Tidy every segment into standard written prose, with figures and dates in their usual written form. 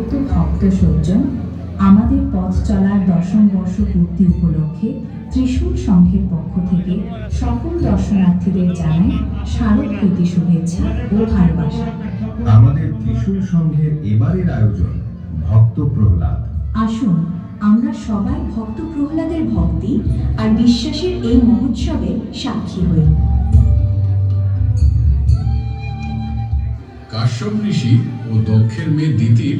আগত ভক্ত সজ্জন, আমাদের পথ চলার 10ম বর্ষ পূর্তি উপলক্ষে ত্রিশূল সংঘের পক্ষ থেকে সকল দর্শনার্থীদের জানাই শারদ প্রীতি শুভেচ্ছা ও ভালোবাসা। আমাদের ত্রিশূল সংঘের এবারের আয়োজন ভক্ত প্রহ্লাদ। আসুন আমরা সবাই ভক্ত প্রহ্লাদের ভক্তি আর বিশ্বাসের এই মহোৎসবের সাক্ষী হই। কাশ্যপ ঋষি ও দক্ষের মেয়ে দিতির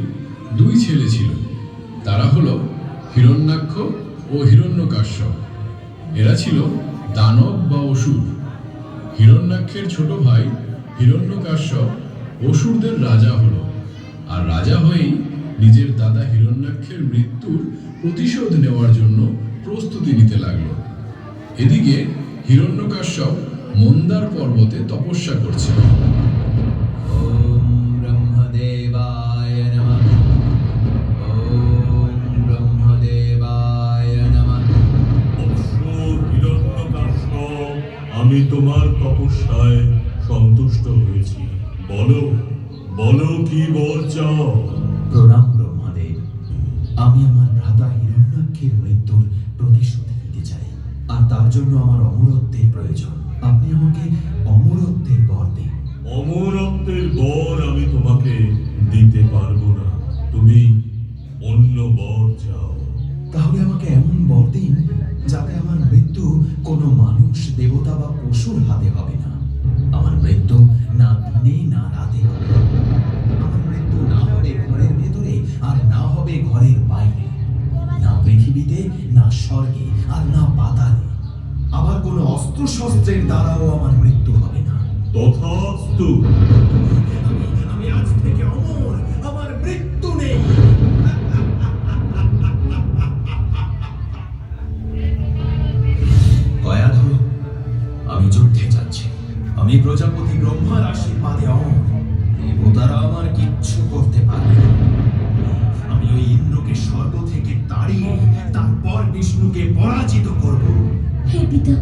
2 ছেলে ছিল। তারা হলো হিরণ্যাক্ষ ও হিরণ্যকাশ্যপ। এরা ছিল দানব বা অসুর। হিরণ্যাক্ষের ছোট ভাই হিরণ্যকাশ্যপ অসুরদের রাজা হলো, আর রাজা হয়েই নিজের দাদা হিরণ্যাক্ষের মৃত্যুর প্রতিশোধ নেওয়ার জন্য প্রস্তুতি নিতে লাগলো। এদিকে হিরণ্যকাশ্যপ মন্দার পর্বতে তপস্যা করছে। আমি তোমার তপস্যায় সন্তুষ্ট হয়েছি। বলো বলো কি বর চাও? প্রণাম ব্রহ্মদেব। আমি আমার ভ্রাতা হিরণ্যাক্ষের মৃত্যুর প্রতিশোধ নিতে চাই, আর তার জন্য আমার অমরত্বের প্রয়োজন। আপনি আমাকে অমরত্বের বর দিন। অমরত্বের বর আমি তোমাকে দিতে পারবো না। তুমি অন্য বর চাও। তাহলে আমাকে এমন বর দিন যাতে আমার মৃত্যু কোনো মানুষ, দেবতা বা পশুর হাতে হবে না। আমার মৃত্যু না দিনে না রাতে হবে। আমার মৃত্যু না হবে ঘরের ভেতরে আর না হবে ঘরের বাইরে, না পৃথিবীতে না স্বর্গে আর না পাতালে। আবার কোনো অস্ত্র শস্ত্রের দ্বারাও আমার মৃত্যু হবে না। তথাস্তু। আমি আজ থেকে অমর, আমার মৃত্যু নেই। গয়াধর, আমি যুদ্ধে যাচ্ছি। আমি প্রজাপতি ব্রহ্মার আশীর্বাদে অমর। দেবতারা আমার কিচ্ছু করতে পারবে না। আমি ওই ইন্দ্রকে স্বর্গ থেকে তাড়িয়ে তারপর বিষ্ণুকে পরাজিত করব। হে পিতা,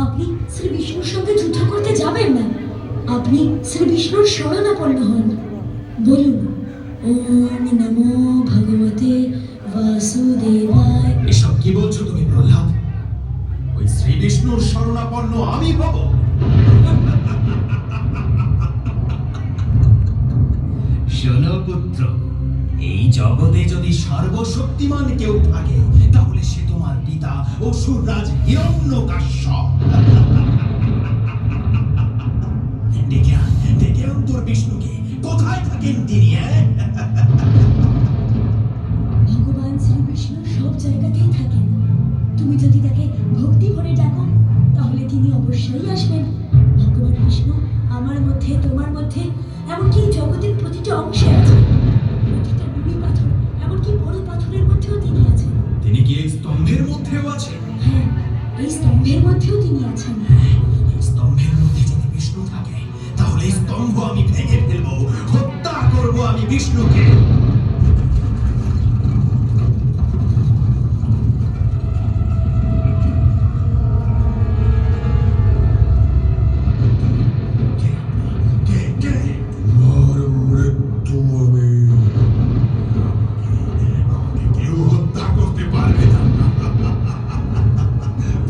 আপনি শ্রী বিষ্ণুর সঙ্গে যুদ্ধ করতে যাবেন না। আপনি শ্রী বিষ্ণুর শরণাপন্ন হন। বলুন, ওম নমো ভগবতে বাসুদেবায়। এসব কি বলছো তুমি প্রহ্লাদ? ওই শ্রী বিষ্ণুর শরণাপন্ন আমি হব? শোনো পুত্র, এই জগতে যদি সর্বশক্তিমান কেউ থাকে তাহলে সে তোমার পিতা অসুররাজ হিরণ্যকাশ্যপ। ডেকে আন তোর বিষ্ণুকে। কোথায় থাকেন তিনি? ভগবান শ্রী বিষ্ণু সব জায়গাতেই থাকেন। তুমি যদি তাকে ভক্তি ভরে ডাকো তাহলে তিনি অবশ্যই আসবেন। ভগবান বিষ্ণু আমার মধ্যে, তোমার মধ্যে, এমনকি জগতের প্রতিটা অংশে আছেন। প্রতিটা নুড়ি পাথর, এমনকি বড় পাথরের মধ্যেও তিনি আছেন। তিনি কি এই স্তম্ভের মধ্যেও আছেন? হ্যাঁ, এই স্তম্ভের মধ্যেও তিনি আছেন। এই স্তম্ভের মধ্যে যদি বিষ্ণু থাকে তাহলে এই স্তম্ভ আমি ভেঙে ফেলবো, হত্যা করব আমি বিষ্ণুকে।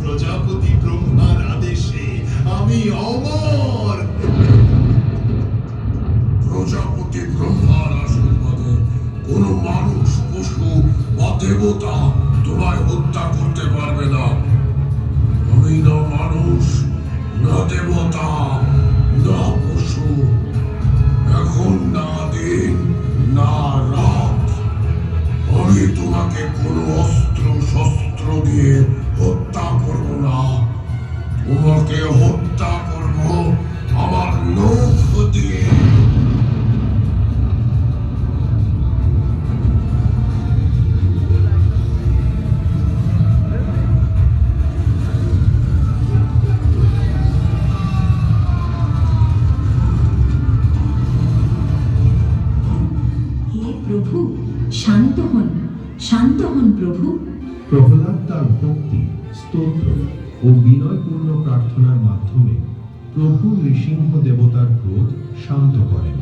প্রজাপতি ব্রহ্মার আদেশে আমি অমর। প্রজাপতি ব্রহ্মার আশীর্বাদে কোন মানুষ, পশু বা দেবতা তোমায় হত্যা করতে পারবে না। তুমি না মানুষ, না দেবতা, না পশু, এখন না দিন না রাত। আমি তোমাকে কোনো অস্ত্র শস্ত্র দিয়ে হত্যা করব না। তোমাকে হত্যা করব আমার লোভ দিয়ে। প্রভু, শান্ত হন, শান্ত হন প্রভু। প্রহ্লাদ তার ভক্তি, স্তোত্র ও বিনয়পূর্ণ প্রার্থনার মাধ্যমে প্রভু নৃসিংহ দেবতার ক্রোধ শান্ত করেন।